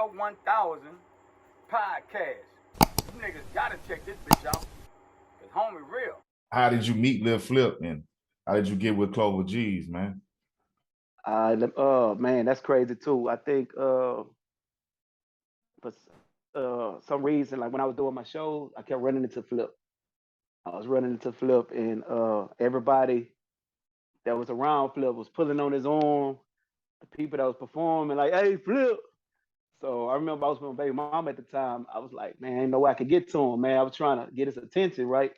LL1000 podcast. You niggas gotta check this bitch out. Cause homie real. How did you meet Lil Flip and how did you get with Clover G's, man? Man, that's crazy too. I think for some reason, like when I was doing my shows, I kept running into Flip. I was running into Flip, and everybody that was around Flip was pulling on his arm. The people that was performing, like, "Hey, Flip." So I remember I was with my baby mom at the time. I was like, "Man, ain't no way I could get to him, man." I was trying to get his attention, right?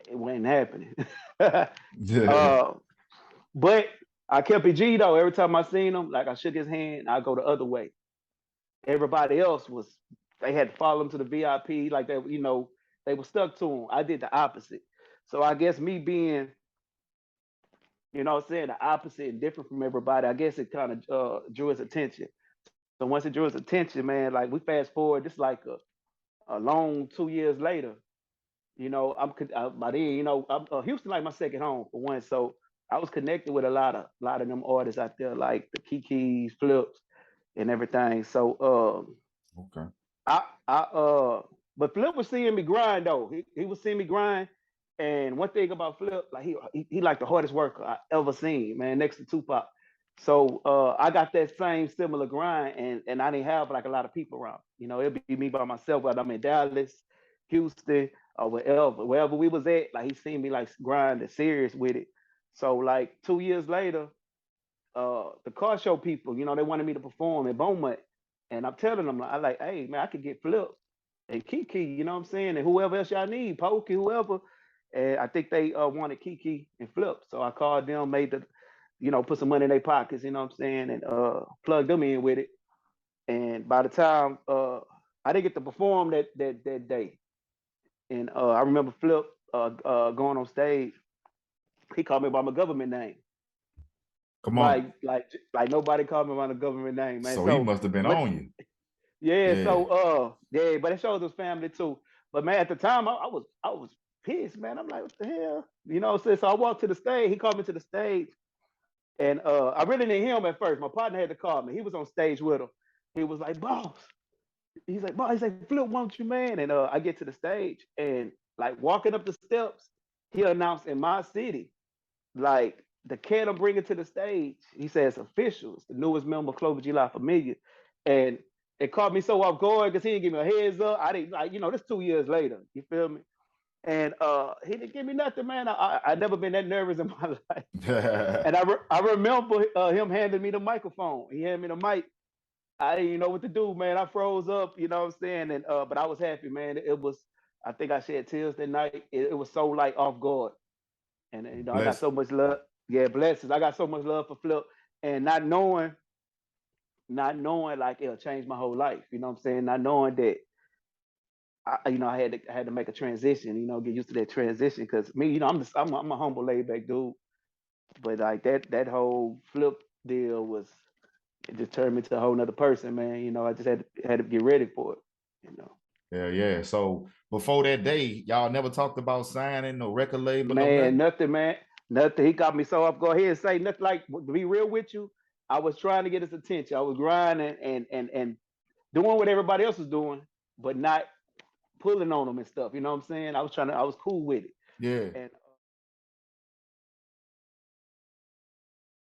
It wasn't happening. Yeah. But I kept it G though. Every time I seen him, like I shook his hand, I go the other way. Everybody else was they had to follow him to the VIP, like they, they were stuck to him. I did the opposite. So I guess me being, what I'm saying, the opposite and different from everybody, I guess it kind of drew his attention. So once it drew his attention, man, like we fast forward, this like a long 2 years later. By then, Houston like my second home for one. So I was connected with a lot of them artists out there, like the Kikis, Flips, and everything. So Okay. but Flip was seeing me grind though. He was seeing me grind. And one thing about Flip, like he like the hardest worker I ever seen, man, next to Tupac. So I got that same similar grind, and I didn't have like a lot of people around. It'd be me by myself, whether I'm in Dallas, Houston, or wherever we was at. Like he seen me like grinding serious with it. So like 2 years later, the car show people, they wanted me to perform at Beaumont. And I'm telling them, I like, hey man, I could get Flip and Kiki, you know what I'm saying? And whoever else y'all need, Pokey, whoever. And I think they wanted Kiki and Flip. So I called them, made the, put some money in their pockets, you know what I'm saying, and plugged them in with it. And by the time I didn't get to perform that day. And I remember Flip going on stage. He called me by my government name. Come on. Like nobody called me by the government name, man. So he must have been but on you. yeah, Yeah. so yeah, but it shows his family too. But man, at the time I was pissed, man. I'm like, what the hell? So I walked to the stage, he called me to the stage, and I really didn't hear him at first. My partner had to call me. He was on stage with him. He was like, boss. Boss, he's like, Flip wants you, man. And I get to the stage and like walking up the steps, he announced in my city, like the cat I'm bringing to the stage, he says official. It's the newest member of Clover G La Familia. And it caught me so off guard because he didn't give me a heads up. I didn't like, this 2 years later. You feel me? And he didn't give me nothing, man. I never been that nervous in my life. And I remember him handing me the microphone. He handed me the mic. I didn't even know what to do, man. I froze up, you know what I'm saying? And but I was happy, man. It was, I think I shed tears that night. It was so like off guard. And I got so much love. Yeah, blessings. I got so much love for Flip, and not knowing like it'll change my whole life. You know what I'm saying? Not knowing that I had to make a transition. Get used to that transition because me, I'm a humble, laid back dude. But like that whole Flip deal was, it just turned me to a whole nother person, man. I just had to get ready for it. Yeah. So before that day, y'all never talked about signing no record label, Man, nothing, man. Nothing. He got me so off. Go ahead and say nothing. Like, to be real with you, I was trying to get his attention. I was grinding and doing what everybody else was doing, but not pulling on him and stuff. You know what I'm saying? I was cool with it. Yeah. And